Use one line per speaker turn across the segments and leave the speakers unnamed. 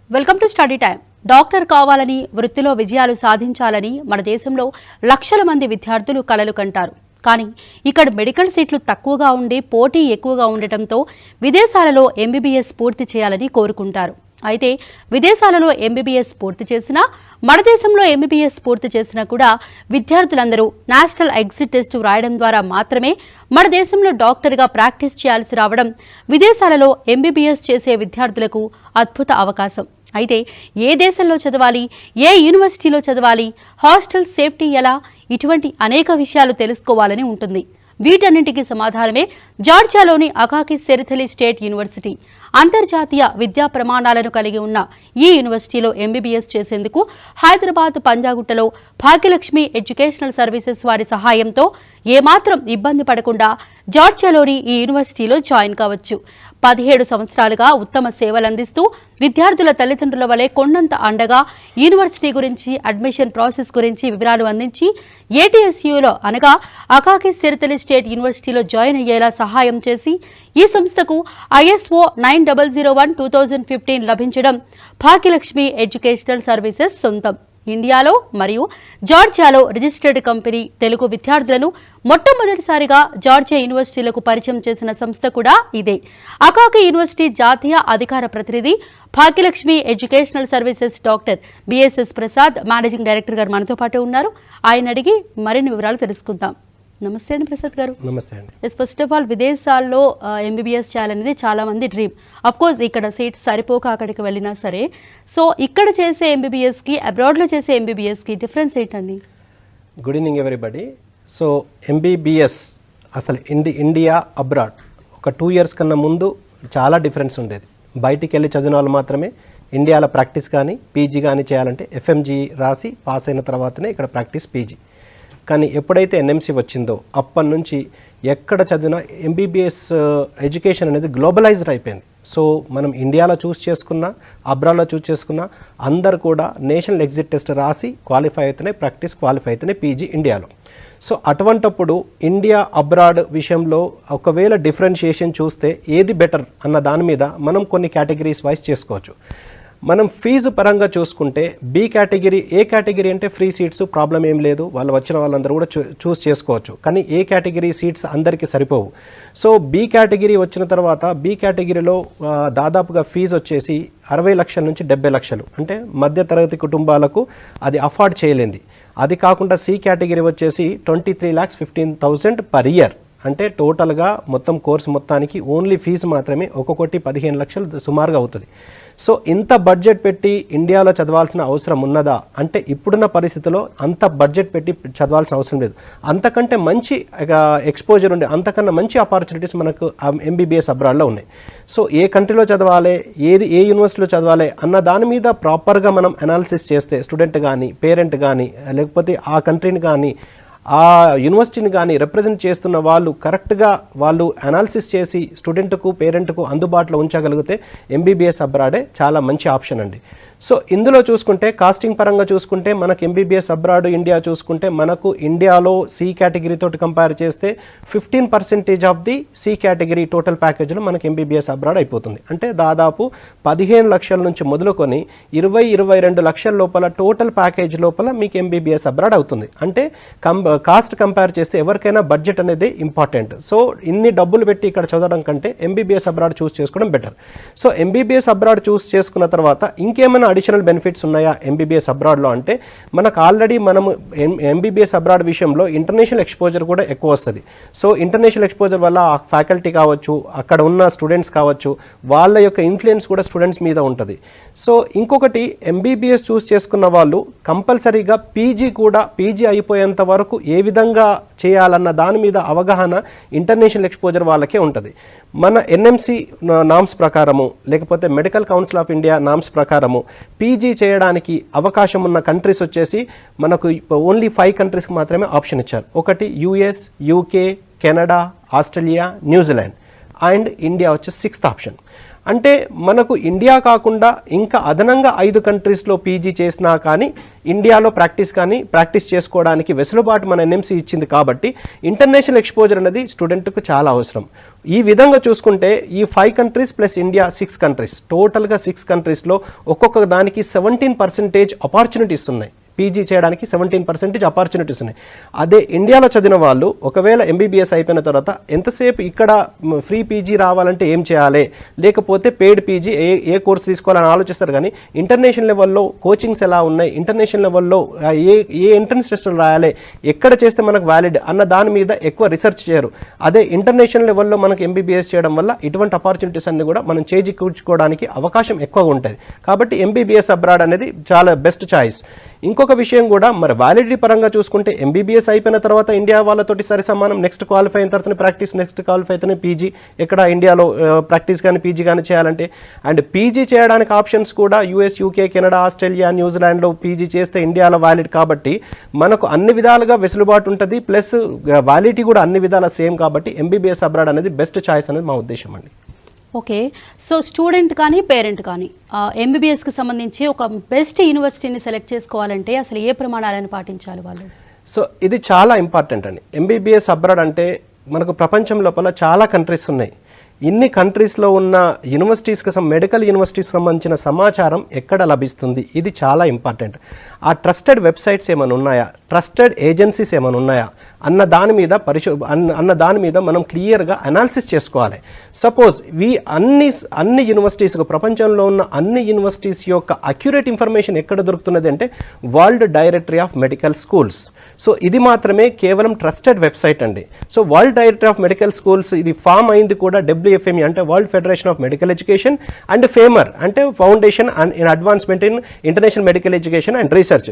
Welcome to study time. Doctor కావాలని, వృత్తిలో విజయాలు సాధించాలని మన దేశంలో లక్షల మంది విద్యార్థులు కలలు కంటారు. కానీ ఇక్కడ మెడికల్ సీట్లు తక్కువగా ఉండి పోటీ ఎక్కువగా ఉండటంతో విదేశాలలో ఎంబీబీఎస్ పూర్తి చేయాలని కోరుకుంటారు. అయితే విదేశాలలో ఎంబీబీఎస్ పూర్తి చేసినా, మన దేశంలో ఎంబీబీఎస్ పూర్తి చేసినా కూడా విద్యార్థులందరూ నేషనల్ ఎగ్జిట్ టెస్ట్ వ్రాయడం ద్వారా మాత్రమే మన దేశంలో డాక్టర్గా ప్రాక్టీస్ చేయాల్సి రావడం విదేశాలలో ఎంబీబీఎస్ చేసే విద్యార్థులకు అద్భుత అవకాశం. అయితే ఏ దేశంలో చదవాలి, ఏ యూనివర్సిటీలో చదవాలి, హాస్టల్ సేఫ్టీ ఎలా, ఇటువంటి అనేక విషయాలు తెలుసుకోవాలని ఉంటుంది. వీటన్నింటికి సమాధానమే జార్జియాలోని అకాకి సెరిథలి స్టేట్ యూనివర్సిటీ. అంతర్జాతీయ విద్యా ప్రమాణాలను కలిగి ఉన్న ఈ యూనివర్సిటీలో ఎంబీబీఎస్ చేసేందుకు హైదరాబాద్ పంజాగుట్టలో భాగ్యలక్ష్మి ఎడ్యుకేషనల్ సర్వీసెస్ వారి సహాయంతో ఏమాత్రం ఇబ్బంది పడకుండా జార్జియాలోని ఈ యూనివర్సిటీలో జాయిన్ కావచ్చు. 17 సంవత్సరాలుగా ఉత్తమ సేవలందిస్తూ విద్యార్థుల తల్లిదండ్రుల వలె కొండంత అండగా యూనివర్సిటీ గురించి, అడ్మిషన్ ప్రాసెస్ గురించి వివరాలు అందించి ఏటీఎస్యూలో అనగా అకాకి సెరిథలి స్టేట్ యూనివర్సిటీలో జాయిన్ అయ్యేలా సహాయం చేసి ఈ సంస్థకు ISO 9001:2015 లభించడం భాగ్యలక్ష్మి ఎడ్యుకేషనల్ సర్వీసెస్ సొంతం. ఇండియాలో మరియు జార్జియాలో రిజిస్టర్డ్ కంపెనీ తెలుగు విద్యార్థులను మొట్టమొదటిసారిగా జార్జియా యూనివర్సిటీలకు పరిచయం చేసిన సంస్థ కూడా ఇదే. అకాకి యూనివర్సిటీ జాతీయ అధికార ప్రతినిధి Bhagyalakshmi educational services doctor BSS Prasad, managing director గారు మనతో పాటు ఉన్నారు. ఆయన అడిగి మరిన్ని వివరాలు తెలుసుకుందాం. నమస్తే అండి ప్రసాద్ గారు.
నమస్తే అండి.
ఫస్ట్ ఆఫ్ ఆల్, విదేశాల్లో ఎంబీబీఎస్ చేయాలనేది చాలా మంది డ్రీమ్. అఫ్ కోర్స్ ఇక్కడ సీట్స్ సరిపోక అక్కడికి వెళ్ళినా సరే, సో ఇక్కడ చేసే ఎంబీబీఎస్కి, అబ్రాడ్లో చేసే ఎంబీబీఎస్కి డిఫరెన్స్ ఏంటండి?
Good evening everybody. So MBBS అసలు ఇండియా అబ్రాడ్ ఒక 2 years కన్నా ముందు చాలా డిఫరెన్స్ ఉండేది. బయటికి వెళ్ళి చదివిన వాళ్ళు మాత్రమే ఇండియాలో ప్రాక్టీస్ కానీ పీజీ కానీ చేయాలంటే FMG రాసి పాస్ అయిన తర్వాతనే ఇక్కడ ప్రాక్టీస్ పీజీ. కానీ ఎప్పుడైతే NMC వచ్చిందో అప్పటి నుంచి ఎక్కడ చదివినా ఎంబీబీఎస్ ఎడ్యుకేషన్ అనేది గ్లోబలైజ్డ్ అయిపోయింది. సో మనం ఇండియాలో చూస్ చేసుకున్నా, అబ్రాడ్లో చూస్ చేసుకున్నా అందరు కూడా నేషనల్ ఎగ్జిట్ టెస్ట్ రాసి క్వాలిఫై అవుతున్నాయి, ప్రాక్టీస్ క్వాలిఫై అవుతున్నాయి పీజీ ఇండియాలో. సో అటువంటప్పుడు ఇండియా అబ్రాడ్ విషయంలో ఒకవేళ డిఫరెన్షియేషన్ చూస్తే ఏది బెటర్ అన్న దాని మీద మనం కొన్ని కేటగిరీస్ వైజ్ చేసుకోవచ్చు. మనం ఫీజు పరంగా చూసుకుంటే బి కేటగిరీ, ఏ కేటగిరీ అంటే ఫ్రీ సీట్స్ ప్రాబ్లం ఏం లేదు, వాళ్ళు వచ్చిన వాళ్ళందరూ కూడా చూస్ చేసుకోవచ్చు. కానీ ఏ కేటగిరీ సీట్స్ అందరికీ సరిపోవు. సో బి కేటగిరీ వచ్చిన తర్వాత బి కేటగిరీలో దాదాపుగా ఫీజు వచ్చేసి 60 లక్షల నుంచి 70 లక్షలు, అంటే మధ్యతరగతి కుటుంబాలకు అది అఫోర్డ్ చేయలేంది. అది కాకుండా సి కేటగిరీ వచ్చేసి 23,15,000 పర్ ఇయర్, అంటే టోటల్గా మొత్తం కోర్సు మొత్తానికి ఓన్లీ ఫీజు మాత్రమే ఒక్కొక్కటి 15 లక్షలు సుమారుగా అవుతుంది. సో ఇంత బడ్జెట్ పెట్టి ఇండియాలో చదవాల్సిన అవసరం ఉన్నదా అంటే ఇప్పుడున్న పరిస్థితిలో అంత బడ్జెట్ పెట్టి చదవాల్సిన అవసరం లేదు. అంతకంటే మంచి ఎక్స్పోజర్ ఉండే, అంతకన్నా మంచి ఆపర్చునిటీస్ మనకు ఎంబీబీఎస్ అబ్రాడ్లో ఉన్నాయి. సో ఏ కంట్రీలో చదవాలి, ఏ యూనివర్సిటీలో చదవాలి అన్న దాని మీద ప్రాపర్గా మనం అనాలిసిస్ చేస్తే స్టూడెంట్ కానీ, పేరెంట్ కానీ, లేకపోతే ఆ కంట్రీని కానీ, ఆ యూనివర్సిటీని కానీ రిప్రజెంట్ చేస్తున్న వాళ్ళు కరెక్ట్గా వాళ్ళు అనాలిసిస్ చేసి స్టూడెంట్కు, పేరెంట్కు అందుబాటులో ఉంచగలిగితే ఎంబీబీఎస్ అబ్రాడే చాలా మంచి ఆప్షన్ అండి. సో ఇందులో చూసుకుంటే కాస్టింగ్ పరంగా చూసుకుంటే మనకు ఎంబీబీఎస్ అబ్రాడ్ ఇండియా చూసుకుంటే మనకు ఇండియాలో సి కేటగిరీతో కంపేర్ చేస్తే 15% of the C category total ప్యాకేజ్లో మనకు ఎంబీబీఎస్ అబ్రాడ్ అయిపోతుంది. అంటే దాదాపు 15 లక్షల నుంచి మొదలుకొని 20-22 లక్షల లోపల టోటల్ ప్యాకేజ్ లోపల మీకు ఎంబీబీఎస్ అబ్రాడ్ అవుతుంది. అంటే కాస్ట్ కంపేర్ చేస్తే ఎవరికైనా బడ్జెట్ అనేది ఇంపార్టెంట్. సో ఇన్ని డబ్బులు పెట్టి ఇక్కడ చదవడం కంటే ఎంబీబీఎస్ అబ్రాడ్ చూస్ చేసుకోవడం బెటర్. సో ఎంబీబీఎస్ అబ్రాడ్ చూస్ చేసుకున్న తర్వాత ఇంకేమైనా అడిషనల్ బెనిఫిట్స్ ఉన్నాయా ఎంబీబీఎస్ అబ్రాడ్లో అంటే మనకు ఆల్రెడీ మనము ఎంబీబీఎస్ అబ్రాడ్ విషయంలో ఇంటర్నేషనల్ ఎక్స్పోజర్ కూడా ఎక్కువ వస్తుంది. సో ఇంటర్నేషనల్ ఎక్స్పోజర్ వల్ల ఆ ఫ్యాకల్టీ కావచ్చు, అక్కడ ఉన్న స్టూడెంట్స్ కావచ్చు, వాళ్ళ యొక్క ఇన్ఫ్లుయెన్స్ కూడా స్టూడెంట్స్ మీద ఉంటుంది. సో ఇంకొకటి ఎంబీబీఎస్ చూస్ చేసుకున్న వాళ్ళు కంపల్సరీగా పీజీ అయిపోయేంత వరకు ఏ విధంగా చేయాలన్న దాని మీద అవగాహన ఇంటర్నేషనల్ ఎక్స్పోజర్ వాళ్ళకే ఉంటుంది. మన NMC నామ్స్ ప్రకారము, లేకపోతే medical council of India norms ప్రకారము పీజీ చేయడానికి అవకాశం ఉన్న కంట్రీస్ వచ్చేసి మనకు ఓన్లీ 5 కంట్రీస్కి మాత్రమే ఆప్షన్ ఇచ్చారు. ఒకటి US, UK, Canada, Australia, New Zealand and India వచ్చేసి 6th ఆప్షన్. అంటే మనకు ఇండియా కాకుండా ఇంకా అదనంగా 5 కంట్రీస్లో పీజీ చేసినా కానీ ఇండియాలో ప్రాక్టీస్ చేసుకోవడానికి వెసులుబాటు మన ఎన్ఎంసీ ఇచ్చింది కాబట్టి ఇంటర్నేషనల్ ఎక్స్పోజర్ అనేది స్టూడెంట్కు చాలా అవసరం. ఈ విధంగా చూసుకుంటే ఈ 5 కంట్రీస్ ప్లస్ ఇండియా 6 కంట్రీస్, టోటల్గా 6 కంట్రీస్లో ఒక్కొక్క దానికి 17% ఆపర్చునిటీస్ ఉన్నాయి. పీజీ చేయడానికి 17% ఆపర్చునిటీస్ ఉన్నాయి. అదే ఇండియాలో చదివిన వాళ్ళు ఒకవేళ ఎంబీబీఎస్ అయిపోయిన తర్వాత ఎంతసేపు ఇక్కడ ఫ్రీ పీజీ రావాలంటే ఏం చేయాలి, లేకపోతే పెయిడ్ పీజీ ఏ కోర్స్ తీసుకోవాలని ఆలోచిస్తారు. కానీ ఇంటర్నేషనల్ లెవెల్లో కోచింగ్స్ ఎలా ఉన్నాయి, ఇంటర్నేషనల్ లెవెల్లో ఏ ఎంట్రన్స్ టెస్టులు రాయాలి, ఎక్కడ చేస్తే మనకు వ్యాలిడ్ అన్న దాని మీద ఎక్కువ రీసెర్చ్ చేయరు. అదే ఇంటర్నేషనల్ లెవెల్లో మనకు ఎంబీబీఎస్ చేయడం వల్ల ఇటువంటి ఆపర్చునిటీస్ అన్ని కూడా మనం చేజికూర్చుకోవడానికి అవకాశం ఎక్కువగా ఉంటుంది. కాబట్టి ఎంబీబీఎస్ అబ్రాడ్ అనేది చాలా బెస్ట్ చాయిస్. ఇంకొక విషయం కూడా మరి వ్యాలిడిటీ పరంగా చూసుకుంటే ఎంబీబీఎస్ అయిపోయిన తర్వాత ఇండియా వాళ్ళతోటి సరి సమానం. నెక్స్ట్ క్వాలిఫై అయిన తర్వాత ప్రాక్టీస్, నెక్స్ట్ క్వాలిఫై అయితేనే పీజీ. ఇక్కడ ఇండియాలో ప్రాక్టీస్ కానీ పీజీ కానీ చేయాలంటే అండ్ పీజీ చేయడానికి ఆప్షన్స్ కూడా యూఎస్, యూకే, కెనడా, ఆస్ట్రేలియా, న్యూజిలాండ్లో పీజీ చేస్తే ఇండియాలో వ్యాలిడ్ కాబట్టి మనకు అన్ని విధాలుగా వెసులుబాటు ఉంటుంది. ప్లస్ వ్యాలిడిటీ కూడా అన్ని విధాల సేమ్ కాబట్టి ఎంబీబీఎస్ అబ్రాడ్ అనేది బెస్ట్ చాయిస్ అనేది మా ఉద్దేశం అండి.
ఓకే, సో స్టూడెంట్ కానీ పేరెంట్ కానీ ఎంబీబీఎస్కి సంబంధించి ఒక బెస్ట్ యూనివర్సిటీని సెలెక్ట్ చేసుకోవాలంటే అసలు ఏ ప్రమాణాలను పాటించాలి వాళ్ళు?
సో ఇది చాలా ఇంపార్టెంట్ అండి. ఎంబీబీఎస్ అబ్రాడ్ అంటే మనకు ప్రపంచం లోపల చాలా కంట్రీస్ ఉన్నాయి. ఇన్ని కంట్రీస్లో ఉన్న యూనివర్సిటీస్కి మెడికల్ యూనివర్సిటీస్కి సంబంధించిన సమాచారం ఎక్కడ లభిస్తుంది, ఇది చాలా ఇంపార్టెంట్. ఆ ట్రస్టెడ్ వెబ్సైట్స్ ఏమైనా ఉన్నాయా, ట్రస్టెడ్ ఏజెన్సీస్ ఏమైనా ఉన్నాయా అన్న దాని మీద మనం క్లియర్గా అనాలిసిస్ చేసుకోవాలి. సపోజ్ అన్ని యూనివర్సిటీస్కు ప్రపంచంలో ఉన్న అన్ని యూనివర్సిటీస్ యొక్క అక్యురేట్ ఇన్ఫర్మేషన్ ఎక్కడ దొరుకుతున్నది అంటే world directory of medical schools. So ఇది మాత్రమే కేవలం ట్రస్టెడ్ వెబ్సైట్ అండి. So world directory of medical schools ఇది ఫామ్ అయింది కూడా WFME అంటే world federation of medical education, and FAIMER అంటే foundation and in advancement in international medical education and research.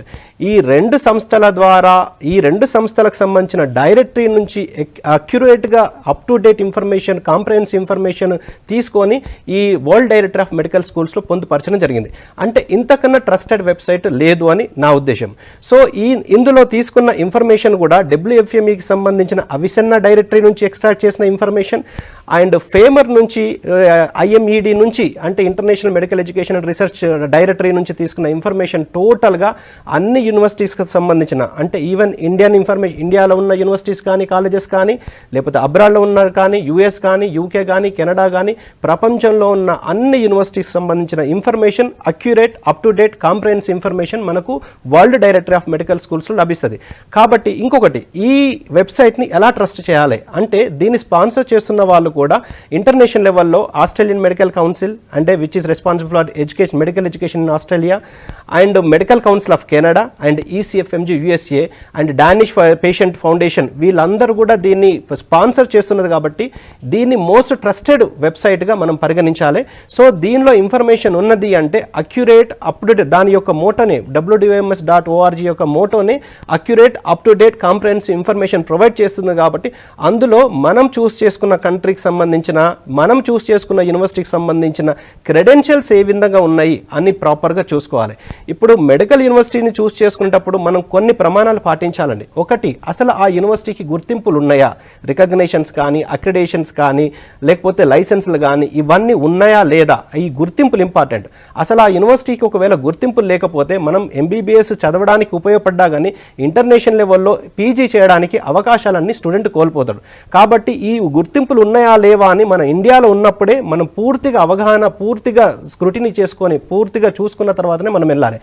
ఈ 2 సంస్థల ద్వారా ఈ 2 సంస్థలకు సంబంధించిన డైరెక్టరీ నుంచి అక్యురేట్గా up to date information, comprehensive information తీసుకొని ఈ వరల్డ్ డైరెక్టరీ ఆఫ్ మెడికల్ స్కూల్స్లో పొందుపరచడం జరిగింది. అంటే ఇంతకన్నా ట్రస్టెడ్ వెబ్సైట్ లేదు అని నా ఉద్దేశం. సో ఇందులో తీసుకున్న ఇన్ఫర్మేషన్ కూడా WFMEకి సంబంధించిన అవిసెన్నా డైరెక్టరీ నుంచి ఎక్స్ట్రాక్ట్ చేసిన ఇన్ఫర్మేషన్ అండ్ ఫేమర్ నుంచి IMED నుంచి అంటే international medical education and research directory నుంచి తీసుకున్న ఇన్ఫర్మేషన్ టోటల్గా అన్ని యూనివర్సిటీస్కి సంబంధించిన అంటే ఈవెన్ ఇండియాలో ఉన్న యూనివర్సిటీస్ కానీ కాలేజెస్ కానీ లేకపోతే అబ్రాడ్లో ఉన్న కానీ యూఎస్ కానీ యూకే కానీ కెనడా కానీ ప్రపంచంలో ఉన్న అన్ని యూనివర్సిటీస్కి సంబంధించిన information accurate up to date comprehensive information మనకు వరల్డ్ డైరెక్టరీ ఆఫ్ మెడికల్ స్కూల్స్లో లభిస్తుంది. కాబట్టి ఇంకొకటి ఈ వెబ్సైట్ని ఎలా ట్రస్ట్ చేయాలి అంటే దీన్ని స్పాన్సర్ చేస్తున్న వాళ్ళు కూడా ఇంటర్నేషనల్ లెవెల్లో ఆస్ట్రేలియన్ మెడికల్ కౌన్సిల్ అంటే which is responsible for medical education in Australia and medical council of Canada and ECFMG USA and Danish patient foundation వీళ్ళందరూ కూడా దీన్ని స్పాన్సర్ చేస్తున్నది కాబట్టి దీన్ని మోస్ట్ ట్రస్టెడ్ వెబ్సైట్గా మనం పరిగణించాలి. సో దీనిలో ఇన్ఫర్మేషన్ ఉన్నది అంటే అక్యురేట్ అప్ టు డేట్, దాని యొక్క మోటోనే WDOMS.org యొక్క మోటోనే accurate up to date comprehensive information provide చేస్తుంది. కాబట్టి అందులో మనం చూస్ చేసుకున్న కంట్రీకి సంబంధించిన మనం చూస్ చేసుకున్న యూనివర్సిటీకి సంబంధించిన క్రెడెన్షియల్స్ ఏ విధంగా ఉన్నాయి అని ప్రాపర్గా చూసుకోవాలి. ఇప్పుడు మెడికల్ యూనివర్సిటీని చూస్ చేసుకునేటప్పుడు మనం కొన్ని ప్రమాణాలు పాటించాలండి. ఒకటి, అసలు ఆ యూనివర్సిటీకి గుర్తింపులు ఉన్నాయా, రికగ్నేషన్స్ కానీ అక్రిడేషన్స్ కానీ లేకపోతే లైసెన్స్లు కానీ ఇవన్నీ ఉన్నాయా లేదా, ఈ గుర్తింపులు ఇంపార్టెంట్. అసలు ఆ యూనివర్సిటీకి ఒకవేళ గుర్తింపులు లేకపోతే మనం MBBS చదవడానికి ఉపయోగపడ్డా కానీ ఇంటర్నేషనల్ లెవెల్లో పీజీ చేయడానికి అవకాశాలన్నీ స్టూడెంట్ కోల్పోతాడు. కాబట్టి ఈ గుర్తింపులు ఉన్నాయా లేవా అని మన ఇండియాలో ఉన్నప్పుడే మనం పూర్తిగా అవగాహన, పూర్తిగా స్క్రూటినీ చేసుకొని పూర్తిగా చూసుకున్న తర్వాతనే మనం వెళ్ళాలి.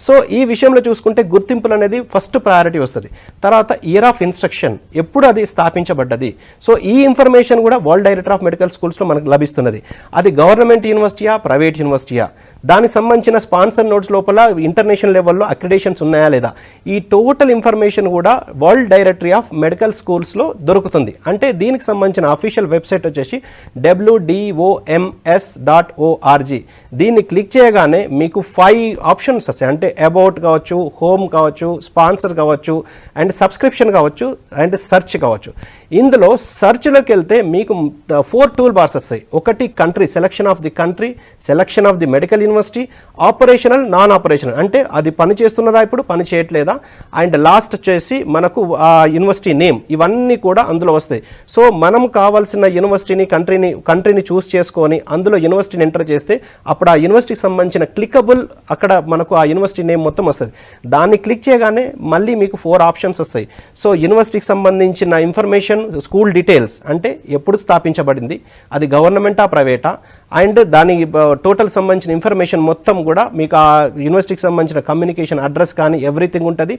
సో ఈ విషయంలో చూసుకుంటే గుర్తింపులు అనేది ఫస్ట్ ప్రయారిటీ వస్తుంది. తర్వాత ఇయర్ ఆఫ్ ఇన్స్ట్రక్షన్, ఎప్పుడు అది స్థాపించబడ్డది. సో ఈ ఇన్ఫర్మేషన్ కూడా వరల్డ్ డైరెక్టరీ ఆఫ్ మెడికల్ స్కూల్స్లో మనకు లభిస్తున్నది. అది గవర్నమెంట్ యూనివర్సిటీయా, ప్రైవేట్ యూనివర్సిటీయా, దానికి సంబంధించిన స్పాన్సర్ నోట్స్ లోపల ఇంటర్నేషనల్ లెవెల్లో అక్రిడేషన్స్ ఉన్నాయా లేదా, ఈ టోటల్ ఇన్ఫర్మేషన్ కూడా వరల్డ్ డైరెక్టరీ ఆఫ్ మెడికల్ స్కూల్స్లో దొరుకుతుంది. అంటే దీనికి సంబంధించిన అఫీషియల్ వెబ్సైట్ వచ్చేసి WDOMS.org. దీన్ని క్లిక్ చేయగానే మీకు 5 ఆప్షన్స్ వస్తాయి. అంటే అబౌట్ కావచ్చు, హోమ్ కావచ్చు, స్పాన్సర్ కావచ్చు, అండ్ సబ్స్క్రిప్షన్ కావచ్చు, అండ్ సెర్చ్ కావచ్చు. ఇందులో సెర్చ్లోకి వెళ్తే మీకు 4 టూల్ బార్స్ వస్తాయి. ఒకటి country, selection of the country, selection of the medical university, university, operational, non operational అంటే అది పని చేస్తున్నదా ఇప్పుడు పని చేయట్లేదా, అండ్ లాస్ట్ వచ్చేసి మనకు ఆ యూనివర్సిటీ నేమ్, ఇవన్నీ కూడా అందులో వస్తాయి. సో మనం కావాల్సిన యూనివర్సిటీని కంట్రీని చూస్ చేసుకొని అందులో యూనివర్సిటీని ఎంటర్ చేస్తే అప్పుడు ఆ యూనివర్సిటీకి సంబంధించిన క్లికబుల్ అక్కడ మనకు ఆ యూనివర్సిటీ నేమ్ మొత్తం వస్తుంది. దాన్ని క్లిక్ చేయగానే మళ్ళీ మీకు 4 ఆప్షన్స్ వస్తాయి. సో యూనివర్సిటీకి సంబంధించిన ఇన్ఫర్మేషన్, స్కూల్ డీటెయిల్స్ అంటే ఎప్పుడు స్థాపించబడింది, అది గవర్నమెంటా ప్రైవేటా, అండ్ దాని టోటల్ సంబంధించిన ఇన్ఫర్మేషన్ మొత్తం కూడా మీకు ఆ యూనివర్సిటీకి సంబంధించిన కమ్యూనికేషన్ అడ్రస్ కానీ ఎవ్రీథింగ్ ఉంటుంది.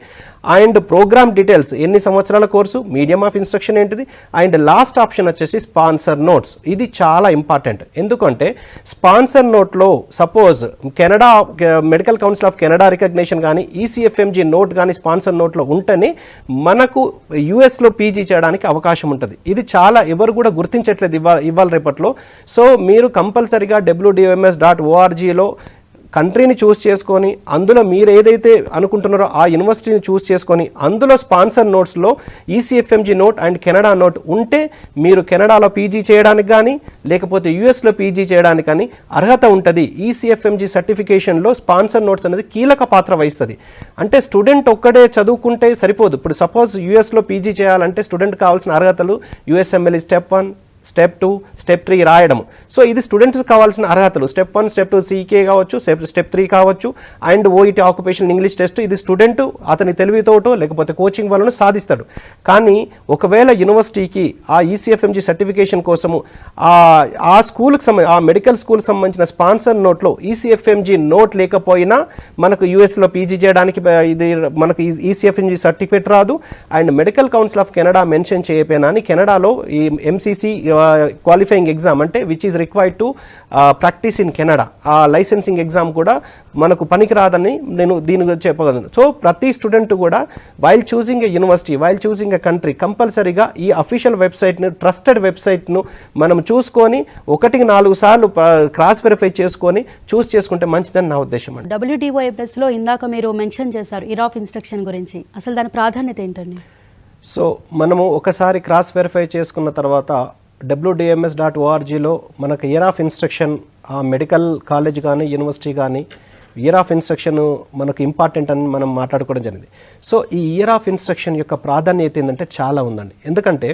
అండ్ ప్రోగ్రామ్ డీటెయిల్స్, ఎన్ని సంవత్సరాల కోర్సు, మీడియం ఆఫ్ ఇన్స్ట్రక్షన్ ఏంటిది, అండ్ లాస్ట్ ఆప్షన్ వచ్చేసి స్పాన్సర్ నోట్స్. ఇది చాలా ఇంపార్టెంట్. ఎందుకంటే స్పాన్సర్ నోట్లో suppose Canada medical council of Canada recognition కానీ ఈసీఎఫ్ఎంజీ నోట్ కానీ స్పాన్సర్ నోట్లో ఉంటేనే మనకు యూఎస్లో పీజీ చేయడానికి అవకాశం ఉంటుంది. ఇది చాలా ఎవరు కూడా గుర్తించట్లేదు ఇవాళ రేపట్లో. సో మీరు కంపల్సరిగా wdms.orgలో కంట్రీని చూస్ చేసుకొని అందులో మీరు ఏదైతే అనుకుంటున్నారో ఆ యూనివర్సిటీని చూస్ చేసుకొని అందులో స్పాన్సర్ నోట్స్లో ECFMG note and Canada note ఉంటే మీరు కెనడాలో పీజీ చేయడానికి కానీ లేకపోతే యూఎస్లో పీజీ చేయడానికి కానీ అర్హత ఉంటుంది. ఈసీఎఫ్ఎంజీ సర్టిఫికేషన్లో స్పాన్సర్ నోట్స్ అనేది కీలక పాత్ర వహిస్తుంది. అంటే స్టూడెంట్ ఒక్కడే చదువుకుంటే సరిపోదు. ఇప్పుడు సపోజ్ యూఎస్లో పీజీ చేయాలంటే స్టూడెంట్ కావాల్సిన అర్హతలు యూఎస్ఎంఎల్ స్టెప్ 1, స్టెప్ 2, స్టెప్ 3 రాయడం. సో ఇది స్టూడెంట్స్ కావాల్సిన అర్హతలు. స్టెప్ 1, స్టెప్ 2 సీకే కావచ్చు, స్టెప్ 3 కావచ్చు, అండ్ ఓఈటీ ఆక్యుపేషనల్ ఇంగ్లీష్ టెస్ట్. ఇది స్టూడెంట్ అతని తెలివితోటో లేకపోతే కోచింగ్ వలన సాధిస్తాడు. కానీ ఒకవేళ యూనివర్సిటీకి ఆ ఈసీఎఫ్ఎంజీ సర్టిఫికేషన్ కోసము ఆ స్కూల్కి ఆ మెడికల్ స్కూల్కి సంబంధించిన స్పాన్సర్ నోట్లో ఈసీఎఫ్ఎంజీ నోట్ లేకపోయినా మనకు యూఎస్లో పీజీ చేయడానికి ఇది మనకు ఈసీఎఫ్ఎంజీ సర్టిఫికేట్ రాదు. And medical council of Canada mention చేయకపోయినా అని కెనడాలో ఈ ఎంసీసీ క్వాలిఫైయింగ్ ఎగ్జామ్ అంటే which is required to practice in Canada, ఆ లైసెన్సింగ్ ఎగ్జామ్ కూడా మనకు పనికిరాదని నేను దీని గురించి చెప్పగలను. సో ప్రతి స్టూడెంట్ కూడా వైల్ చూసింగ్ ఏ యూనివర్సిటీ, వైల్ చూసింగ్ ఏ కంట్రీ కంపల్సరీగా ఈ అఫీషియల్ వెబ్సైట్ను, ట్రస్టెడ్ వెబ్సైట్ను మనం చూసుకొని 1-4 సార్లు క్రాస్ వెరిఫై చేసుకొని చూస్ చేసుకుంటే మంచిదని నా ఉద్దేశం అండి.
WDOMSలో ఇందాక మీరు మెన్షన్ చేశారు ఇయర్ ఆఫ్ ఇన్స్ట్రక్షన్ గురించి, అసలు దాని ప్రాధాన్యత ఏంటండి?
సో మనము ఒకసారి క్రాస్ వెరిఫై చేసుకున్న తర్వాత wdms.orgలో మనకు ఇయర్ ఆఫ్ ఇన్స్ట్రక్షన్, ఆ మెడికల్ కాలేజ్ కానీ యూనివర్సిటీ కానీ ఇయర్ ఆఫ్ ఇన్స్ట్రక్షన్ మనకు ఇంపార్టెంట్ అని మనం మాట్లాడుకోవడం జరిగింది. సో ఈ ఇయర్ ఆఫ్ ఇన్స్ట్రక్షన్ యొక్క ప్రాధాన్యత ఏంటంటే చాలా ఉందండి. ఎందుకంటే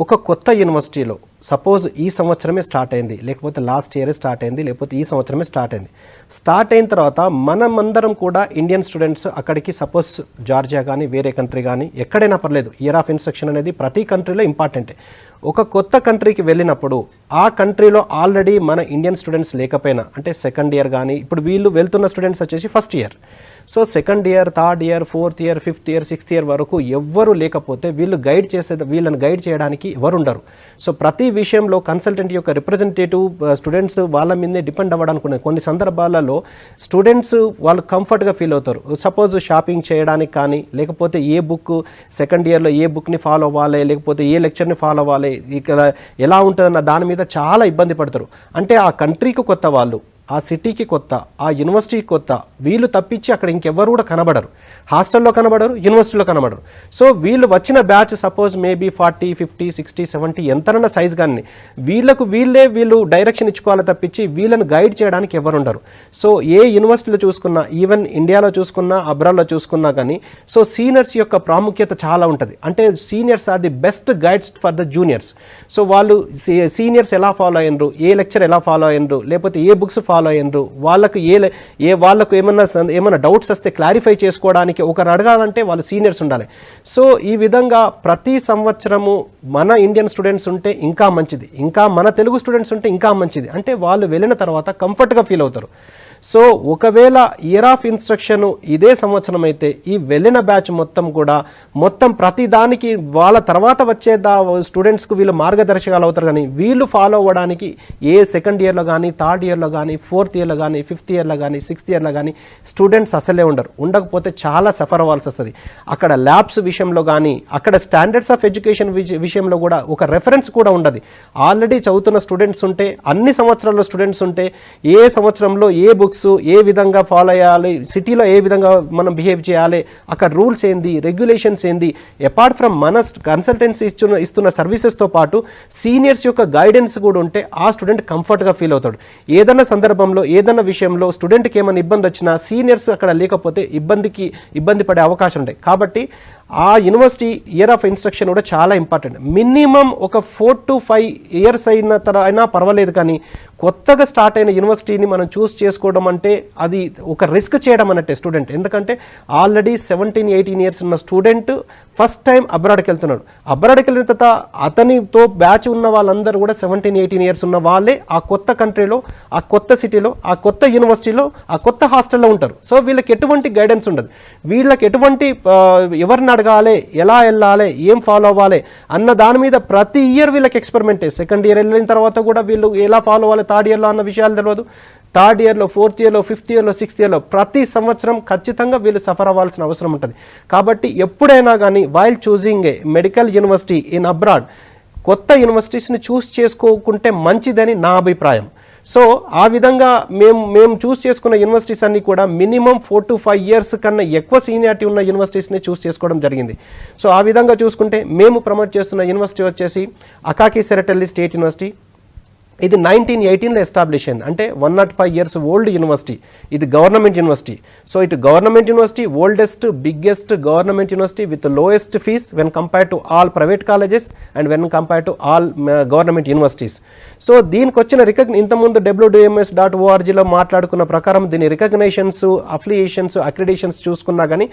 ఒక కొత్త యూనివర్సిటీలో సపోజ్ ఈ సంవత్సరమే స్టార్ట్ అయింది, లేకపోతే లాస్ట్ ఇయరే స్టార్ట్ అయింది, లేకపోతే ఈ సంవత్సరమే స్టార్ట్ అయింది. స్టార్ట్ అయిన తర్వాత మనమందరం కూడా ఇండియన్ స్టూడెంట్స్ అక్కడికి సపోజ్ జార్జియా కానీ వేరే కంట్రీ కానీ ఎక్కడైనా పర్లేదు, ఇయర్ ఆఫ్ ఇన్స్ట్రక్షన్ అనేది ప్రతి కంట్రీలో ఇంపార్టెంటే. ఒక కొత్త కంట్రీకి వెళ్ళినప్పుడు ఆ కంట్రీలో ఆల్రెడీ మన ఇండియన్ స్టూడెంట్స్ లేకపోయినా, అంటే సెకండ్ ఇయర్ కానీ ఇప్పుడు వీళ్ళు వెళ్తున్న స్టూడెంట్స్ వచ్చేసి first year, so second year, third year, fourth year, fifth year, sixth year వరకు ఎవ్వరు లేకపోతే వీళ్ళని గైడ్ చేయడానికి ఎవరు ఉండరు. సో ప్రతి విషయంలో కన్సల్టెంట్ యొక్క రిప్రజెంటేటివ్ స్టూడెంట్స్ వాళ్ళ మీదే డిపెండ్ అవ్వడానికి ఉన్నాయి. కొన్ని సందర్భాలలో స్టూడెంట్స్ వాళ్ళు కంఫర్ట్గా ఫీల్ అవుతారు. సపోజ్ షాపింగ్ చేయడానికి కానీ, లేకపోతే ఏ బుక్ సెకండ్ ఇయర్లో ఏ బుక్ని ఫాలో అవ్వాలి, లేకపోతే ఏ లెక్చర్ని ఫాలో అవ్వాలి, ఇక్కడ ఎలా ఉంటుందన్న దాని మీద చాలా ఇబ్బంది పడతారు. అంటే ఆ కంట్రీకి కొత్త వాళ్ళు, ఆ సిటీకి కొత్త, ఆ యూనివర్సిటీకి కొత్త, వీళ్ళు తప్పించి అక్కడ ఇంకెవ్వరు కూడా కనబడరు. హాస్టల్లో కనబడరు, యూనివర్సిటీలో కనబడరు. సో వీళ్ళు వచ్చిన బ్యాచ్ సపోజ్ మేబీ 40, 50, 60, 70 ఎంతనన్నా సైజ్ కానీ వీళ్ళు డైరెక్షన్ ఇచ్చుకోవాలి తప్పించి వీళ్ళని గైడ్ చేయడానికి ఎవరు ఉండరు. సో ఏ యూనివర్సిటీలో చూసుకున్నా, ఈవెన్ ఇండియాలో చూసుకున్నా, అబ్రాడ్లో చూసుకున్నా కానీ, సో సీనియర్స్ యొక్క ప్రాముఖ్యత చాలా ఉంటుంది. అంటే seniors are the best guides for the juniors. So వాళ్ళు సీనియర్స్ ఎలా ఫాలో అయ్యారు, ఏ లెక్చర్ ఎలా ఫాలో అయ్యారు, లేకపోతే ఏ బుక్స్ ఫాలో అయ్యారు, వాళ్ళకు వాళ్ళకు ఏమైనా డౌట్స్ వస్తే క్లారిఫై చేసుకోవడానికి ఒకరు అడగాలంటే వాళ్ళు సీనియర్స్ ఉండాలి. సో ఈ విధంగా ప్రతి సంవత్సరము మన ఇండియన్ స్టూడెంట్స్ ఉంటే ఇంకా మంచిది, ఇంకా మన తెలుగు స్టూడెంట్స్ ఉంటే ఇంకా మంచిది. అంటే వాళ్ళు వెళ్ళిన తర్వాత కంఫర్ట్గా ఫీల్ అవుతారు. సో ఒకవేళ ఇయర్ ఆఫ్ ఇన్స్ట్రక్షన్ ఇదే సంవత్సరం అయితే ఈ వెళ్ళిన బ్యాచ్ మొత్తం ప్రతి దానికి వాళ్ళ తర్వాత వచ్చే స్టూడెంట్స్కు వీళ్ళు మార్గదర్శకాలు అవుతారు. కానీ వీళ్ళు ఫాలో అవ్వడానికి ఏ సెకండ్ ఇయర్లో కానీ, థర్డ్ ఇయర్లో కానీ, ఫోర్త్ ఇయర్లో కానీ, ఫిఫ్త్ ఇయర్లో కానీ, సిక్స్త్ ఇయర్లో కానీ స్టూడెంట్స్ అసలే ఉండకపోతే చాలా సఫర్ అవ్వాల్సి వస్తుంది. అక్కడ ల్యాబ్స్ విషయంలో కానీ, అక్కడ స్టాండర్డ్స్ ఆఫ్ ఎడ్యుకేషన్ విషయంలో కూడా ఒక రెఫరెన్స్ కూడా ఉండదు. ఆల్రెడీ చదువుతున్న స్టూడెంట్స్ ఉంటే, అన్ని సంవత్సరాల్లో స్టూడెంట్స్ ఉంటే, ఏ సంవత్సరంలో ఏ బుక్ బుక్స్ ఏ విధంగా ఫాలో అయ్యాలి, సిటీలో ఏ విధంగా మనం బిహేవ్ చేయాలి, అక్కడ రూల్స్ ఏంది, రెగ్యులేషన్స్ ఏంది, అపార్ట్ ఫ్రమ్ మన కన్సల్టెన్సీ ఇస్తున్న సర్వీసెస్తో పాటు సీనియర్స్ యొక్క గైడెన్స్ కూడా ఉంటే ఆ స్టూడెంట్ కంఫర్ట్గా ఫీల్ అవుతాడు. ఏదైనా సందర్భంలో ఏదైనా విషయంలో స్టూడెంట్కి ఏమైనా ఇబ్బంది వచ్చినా సీనియర్స్ అక్కడ లేకపోతే ఇబ్బంది పడే అవకాశం ఉంటాయి. కాబట్టి ఆ యూనివర్సిటీ ఇయర్ ఆఫ్ ఇన్స్ట్రక్షన్ కూడా చాలా ఇంపార్టెంట్. మినిమం ఒక 4 to 5 years అయినా పర్వాలేదు, కానీ కొత్తగా స్టార్ట్ అయిన యూనివర్సిటీని మనం చూస్ చేసుకోవడం అంటే అది ఒక రిస్క్ చేయడం అన్నట్టే స్టూడెంట్. ఎందుకంటే ఆల్రెడీ 17-18 years ఉన్న స్టూడెంట్ ఫస్ట్ టైం అబ్రాడ్కి వెళ్తున్నాడు. అబ్రాడ్కి వెళ్ళిన తర్వాత అతనితో బ్యాచ్ ఉన్న వాళ్ళందరూ కూడా 17-18 years ఉన్న వాళ్ళే ఆ కొత్త కంట్రీలో, ఆ కొత్త సిటీలో, ఆ కొత్త యూనివర్సిటీలో, ఆ కొత్త హాస్టల్లో ఉంటారు. సో వీళ్ళకి ఎటువంటి గైడెన్స్ ఉండదు, వీళ్ళకి ఎటువంటి ఎవరిని అడగాలి, ఎలా వెళ్ళాలి, ఏం ఫాలో అవ్వాలి అన్న దాని మీద ప్రతి ఇయర్ వీళ్ళకి ఎక్స్పెరిమెంటే. సెకండ్ ఇయర్ వెళ్ళిన తర్వాత కూడా వీళ్ళు ఎలా ఫాలో అవ్వాలి థర్డ్ ఇయర్లో అన్న విషయాలు తెలియదు. థర్డ్ ఇయర్లో, ఫోర్త్ ఇయర్లో, ఫిఫ్త్ ఇయర్లో, సిక్స్త్ ఇయర్లో ప్రతి సంవత్సరం ఖచ్చితంగా వీళ్ళు సఫర్ అవ్వాల్సిన అవసరం ఉంటుంది. కాబట్టి ఎప్పుడైనా కానీ while choosing A medical university in abroad కొత్త యూనివర్సిటీస్ని చూస్ చేసుకోకుంటే మంచిదని నా అభిప్రాయం. సో ఆ విధంగా మేము చూస్ చేసుకున్న యూనివర్సిటీస్ అన్ని కూడా మినిమం 4 to 5 years కన్నా ఎక్కువ సీనియారిటీ ఉన్న యూనివర్సిటీస్ని చూస్ చేసుకోవడం జరిగింది. సో ఆ విధంగా చూసుకుంటే మేము ప్రమోట్ చేస్తున్న యూనివర్సిటీ వచ్చేసి అకాకి సెరటెల్లి స్టేట్ యూనివర్సిటీ. ఇది 1918లో ఎస్టాబ్లిష్ అయింది, అంటే 105 years ఓల్డ్ యూనివర్సిటీ. ఇది గవర్నమెంట్ యూనివర్సిటీ. సో ఇటు government university, oldest biggest government university with lowest fees when compare to all private colleges and when compare to all government universities. So దీనికి వచ్చిన ఇంతకుముందు wwms.orgలో మాట్లాడుకున్న ప్రకారం దీని రికగ్నేషన్స్, అఫిలియేషన్స్, అక్రిడేషన్స్ చూసుకున్నా కానీ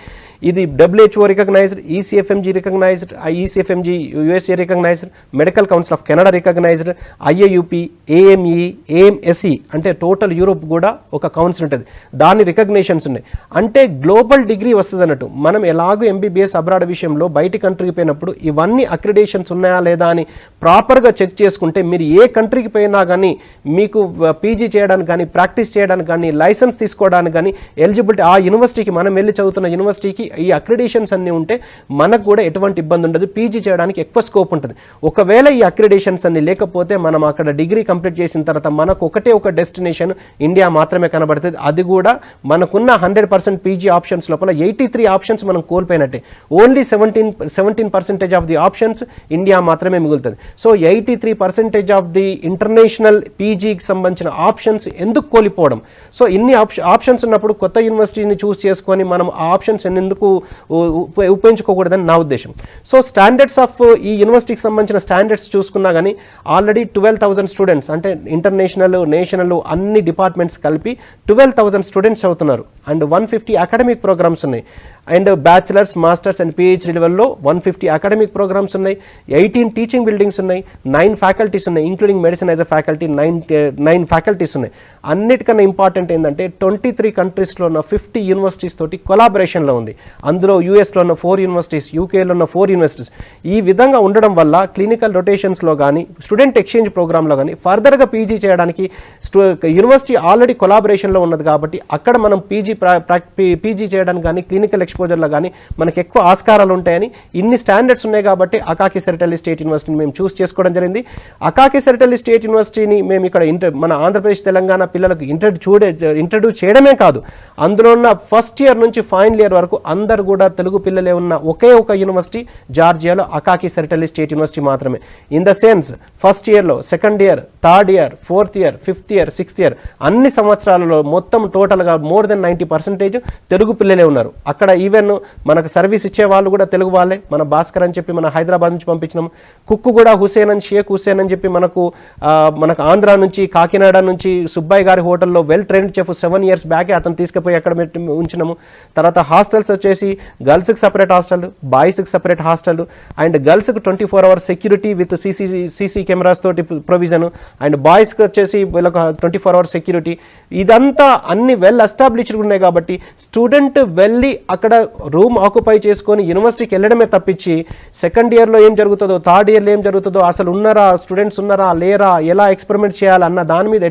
ఇది WHO recognised, ECFMG recognised, ECFMG USA recognised, medical council of Canada recognised, IAUP, AME, AMSE అంటే టోటల్ యూరోప్ కూడా ఒక కౌన్సిల్ ఉంటుంది, దాని రికగ్నేషన్స్ ఉన్నాయి. అంటే గ్లోబల్ డిగ్రీ వస్తుంది అన్నట్టు. మనం ఎలాగో MBBS అబ్రాడ్ విషయంలో బయటి కంట్రీకి పోయినప్పుడు ఇవన్నీ అక్రిడేషన్స్ ఉన్నాయా లేదా అని ప్రాపర్గా చెక్ చేసుకుంటే మీరు ఏ కంట్రీకి పోయినా కానీ మీకు పీజీ చేయడానికి కానీ, ప్రాక్టీస్ చేయడానికి కానీ, లైసెన్స్ తీసుకోవడానికి కానీ ఎలిజిబిలిటీ ఆ యూనివర్సిటీకి, మనం వెళ్ళి చదువుతున్న యూనివర్సిటీకి ఈ అక్రిడేషన్స్ అన్నీ ఉంటే మనకు కూడా ఎటువంటి ఇబ్బంది ఉండదు, పీజీ చేయడానికి ఎక్కువ స్కోప్ ఉంటుంది. ఒకవేళ ఈ అక్రిడేషన్స్ అన్ని లేకపోతే మనం అక్కడ డిగ్రీ కంప్లీట్ చేసిన తర్వాత మనకు ఒక డెస్టినేషన్ ఇండియా మాత్రమే కనబడుతుంది. అది కూడా మనకున్న 100% పీజీ ఆప్షన్స్ లోపల 83 ఆప్షన్స్ మనం కోల్పోయినట్టే. Only 17% of the options India మాత్రమే మిగులుతుంది. సో 83% ఆఫ్ ది ఇంటర్నేషనల్ పీజీకి సంబంధించిన ఆప్షన్స్ ఎందుకు కోల్పోవడం? సో ఇన్ని ఆప్షన్స్ ఉన్నప్పుడు కొత్త యూనివర్సిటీని చూస్ చేసుకొని మనం ఆ ఆప్షన్స్ ఎందుకు ఉపయోగించుకోకూడదని నా ఉద్దేశం. సో స్టాండర్డ్స్ ఆఫ్ ఈ యూనివర్సిటీకి సంబంధించిన స్టాండర్డ్స్ చూసుకున్నా కానీ ఆల్రెడీ 12,000 స్టూడెంట్స్, అంటే ఇంటర్నేషనల్, నేషనల్ అన్ని డిపార్ట్మెంట్స్ కలిపి 12,000 స్టూడెంట్స్ అవుతున్నారు. అండ్ 150 అకాడమిక్ ప్రోగ్రామ్స్ ఉన్నాయి. And bachelors, masters and PhD లెవెల్లో 150 అకాడమిక్ ప్రోగ్రామ్స్ ఉన్నాయి, 18 టీచింగ్ బిల్డింగ్స్ ఉన్నాయి, 9 ఫ్యాకల్టీస్ ఉన్నాయి, including medicine as a faculty 9 faculties ఉన్నాయి. అన్నిటికన్నా ఇంపార్టెంట్ ఏంటంటే 23 కంట్రీస్లో ఉన్న 50 యూనివర్సిటీస్ తోటి కొలాబరేషన్లో ఉంది. అందులో యూఎస్లో ఉన్న 4 యూనివర్సిటీస్, యూకేలో ఉన్న 4 యూనివర్సిటీస్. ఈ విధంగా ఉండడం వల్ల క్లినికల్ రొటేషన్స్లో కానీ, స్టూడెంట్ ఎక్స్చేంజ్ ప్రోగ్రాంలో కానీ ఫర్దర్గా పీజీ చేయడానికి యూనివర్సిటీ ఆల్రెడీ కొలాబరేషన్లో ఉన్నది. కాబట్టి అక్కడ మనం పీజీ చేయడానికి కానీ, క్లినికల్ ఎక్స్పోజర్లో కానీ మనకు ఎక్కువ ఆస్కారాలు ఉంటాయని ఇన్ని స్టాండర్డ్స్ ఉన్నాయి. కాబట్టి అకాకి సెరటెల్లి స్టేట్ యూనివర్సిటీని మేము చూస్ చేసుకోవడం జరిగింది. అకాకి సెరటెల్లి స్టేట్ యూనివర్సిటీని మేము ఇక్కడ మన ఆంధ్రప్రదేశ్, తెలంగాణ పిల్లలకు ఇంట్రడ్యూస్ చేయడమే కాదు, అందులో ఉన్న ఫస్ట్ ఇయర్ నుంచి ఫైనల్ ఇయర్ వరకు అందరు కూడా తెలుగు పిల్లలే ఉన్న ఒకే ఒక యూనివర్సిటీ జార్జియాలో అకాకి సెరటెల్లి స్టేట్ యూనివర్సిటీ మాత్రమే. ఇన్ ద సెన్స్ ఫస్ట్ ఇయర్లో, second year, third year, fourth year, fifth year, sixth year అన్ని సంవత్సరాలలో మొత్తం టోటల్గా more than 90% తెలుగు పిల్లలే ఉన్నారు. అక్కడ ఈవెన్ మనకు సర్వీస్ ఇచ్చే వాళ్ళు కూడా తెలుగు వాళ్ళే. మన భాస్కర్ అని చెప్పి మన హైదరాబాద్ నుంచి పంపించినాం. కుక్కు కూడా హుసేన్ అని, షేక్ హుసేన్ అని చెప్పి మనకు ఆంధ్ర నుంచి, కాకినాడ నుంచి సుబ్బయ్య గారి హోటల్లో వెల్ ట్రైన్డ్ చెఫ్ 7 years బ్యాకే అతను తీసుకుపోయి అక్కడ ఉంచినాము. తర్వాత హాస్టల్స్ వచ్చేసి గర్ల్స్కి సపరేట్ హాస్టల్, బాయ్స్కి సపరేట్ హాస్టల్, అండ్ గర్ల్స్కి 24 hours security with CC cameras తోటి ప్రొవిజన్, అండ్ బాయ్స్కి వచ్చేసి వీళ్ళకి 24 hours సెక్యూరిటీ. ఇదంతా అన్ని వెల్ ఎస్టాబ్లిష్డ్ ఉన్నాయి. కాబట్టి స్టూడెంట్ వెళ్ళి అక్కడ అక్కడ రూమ్ ఆక్యుపై చేసుకొని యూనివర్సిటీకి వెళ్ళడమే తప్పించి సెకండ్ ఇయర్లో ఏం జరుగుతుందో, థర్డ్ ఇయర్లో ఏం జరుగుతుందో, అసలు ఉన్నారా స్టూడెంట్స్ ఉన్నారా లేరా, ఎలా ఎక్స్పెరిమెంట్ చేయాలన్న దాని మీద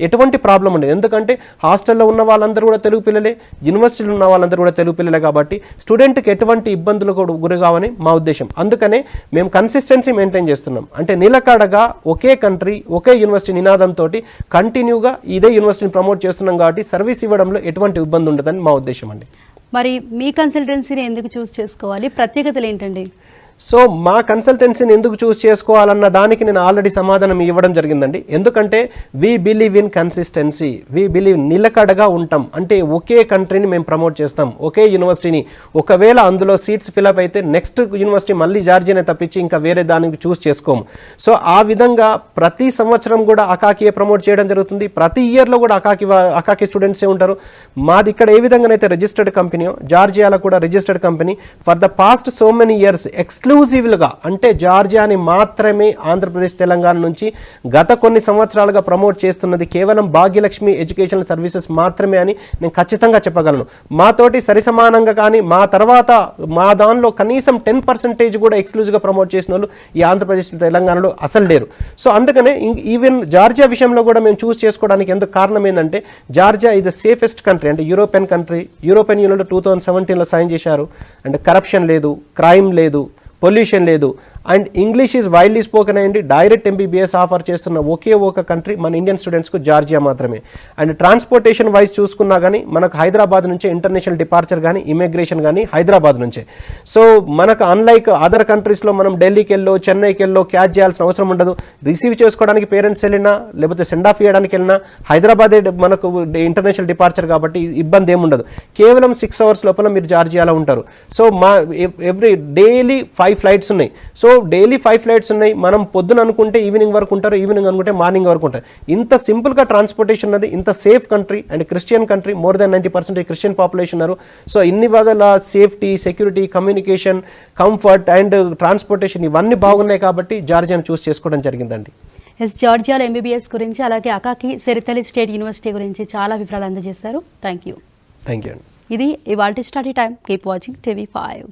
ఎటువంటి ప్రాబ్లం ఉండదు. ఎందుకంటే హాస్టల్లో ఉన్న వాళ్ళందరూ కూడా తెలుగు పిల్లలే, యూనివర్సిటీలో ఉన్న వాళ్ళందరూ కూడా తెలుగు పిల్లలే. కాబట్టి స్టూడెంట్కి ఎటువంటి ఇబ్బందులు కూడా గురి కావని మా ఉద్దేశం. అందుకనే మేము కన్సిస్టెన్సీ మెయింటైన్ చేస్తున్నాం. అంటే నిలకడగా ఒకే కంట్రీ ఒకే యూనివర్సిటీ నినాదంతో కంటిన్యూగా ఇదే యూనివర్సిటీని ప్రమోట్ చేస్తున్నాం. కాబట్టి సర్వీస్ ఇవ్వడంలో ఎటువంటి ఇబ్బంది ఉండదని మా ఉద్దేశం అండి.
మరి మీ కన్సల్టెన్సీని ఎందుకు చూస్ చేసుకోవాలి, ప్రత్యేకతలు ఏంటండి?
సో మా కన్సల్టెన్సీని ఎందుకు చూస్ చేసుకోవాలన్న దానికి నేను ఆల్రెడీ సమాధానం ఇవ్వడం జరిగిందండి. ఎందుకంటే we believe in consistency, we believe నిలకడగా ఉంటాం. అంటే ఒకే కంట్రీని మేము ప్రమోట్ చేస్తాం, ఒకే యూనివర్సిటీని. ఒకవేళ అందులో సీట్స్ ఫిలప్ అయితే నెక్స్ట్ యూనివర్సిటీ మళ్ళీ జార్జియానే తప్పించి ఇంకా వేరే దానికి చూస్ చేసుకోము. సో ఆ విధంగా ప్రతి సంవత్సరం కూడా అకాకియే ప్రమోట్ చేయడం జరుగుతుంది. ప్రతి ఇయర్లో కూడా అకాకి స్టూడెంట్సే ఉంటారు. మాది ఇక్కడ ఏ విధంగానైతే రిజిస్టర్డ్ కంపెనీయో జార్జియాలో కూడా registered company. For the past so many years ఎక్స్క్లూజివ్గా అంటే జార్జియాని మాత్రమే ఆంధ్రప్రదేశ్ తెలంగాణ నుంచి గత కొన్ని సంవత్సరాలుగా ప్రమోట్ చేస్తున్నది కేవలం భాగ్యలక్ష్మి ఎడ్యుకేషనల్ సర్వీసెస్ మాత్రమే అని నేను ఖచ్చితంగా చెప్పగలను. మాతోటి సరిసమానంగా కానీ మా తర్వాత మా దానిలో కనీసం 10% కూడా ఎక్స్క్లూజివ్గా ప్రమోట్ చేసిన వాళ్ళు ఈ ఆంధ్రప్రదేశ్ తెలంగాణలో అసలు లేరు. సో అందుకనే ఈవెన్ జార్జియా విషయంలో కూడా మేము చూస్ చేసుకోవడానికి ఎందుకు కారణం ఏంటంటే జార్జియా ఇది ద సేఫెస్ట్ కంట్రీ. అంటే యూరోపియన్ కంట్రీ, యూరోపియన్ యూనియన్లో 2017లో సైన్ చేశారు. అండ్ కరప్షన్ లేదు, క్రైమ్ లేదు, పొల్యూషన్ లేదు, and English is widely spoken అయ్యండి. డైరెక్ట్ ఎంబీబీఎస్ ఆఫర్ చేస్తున్న ఒకే ఒక కంట్రీ మన ఇండియన్ స్టూడెంట్స్కు జార్జియా మాత్రమే. అండ్ ట్రాన్స్పోర్టేషన్ వైజ్ చూసుకున్నా కానీ మనకు హైదరాబాద్ నుంచే ఇంటర్నేషనల్ డిపార్చర్ కానీ ఇమిగ్రేషన్ కానీ హైదరాబాద్ నుంచే. సో మనకు అన్లైక్ అదర్ కంట్రీస్లో మనం ఢిల్లీకి వెళ్ళో చెన్నైకి వెళ్ళో క్యాచ్ చేయాల్సిన అవసరం ఉండదు. రిసీవ్ చేసుకోవడానికి పేరెంట్స్ వెళ్ళినా లేకపోతే సెండ్ ఆఫ్ ఇవ్వడానికి వెళ్ళినా హైదరాబాదే మనకు ఇంటర్నేషనల్ డిపార్చర్ కాబట్టి ఇబ్బంది ఏముండదు. కేవలం 6 hours లోపల మీరు జార్జియాలో ఉంటారు. సో మా డైలీ 5 flights ఉన్నాయి. సో డైలీ 5 flights ఉన్నాయి. మనం పొద్దున అనుకుంటే ఈవినింగ్ వరకు ఉంటారు, ఈవినింగ్ అనుకుంటే మార్నింగ్ వరకు ఉంటారు. ఇంత సింపుల్గా ట్రాన్స్పోర్టేషన్ ఉన్నది, ఇంత safe country and Christian country, more than 90% Christian population ఉన్నారు. సో ఇన్ని వదల safety, security, communication, comfort and transportation ఇవన్నీ బాగున్నాయి కాబట్టి జార్జియాను చూస్ చేసుకోవడం జరిగిందండి.
జార్జియాలో ఎంబీబీఎస్ గురించి అలాగే అకాకి సెరితలి స్టేట్ యూనివర్సిటీ గురించి చాలా వివరాలు అందజేశారు. థ్యాంక్ యూ
అండి.
ఇది ఇవాల్టి study time. Keep watching TV5.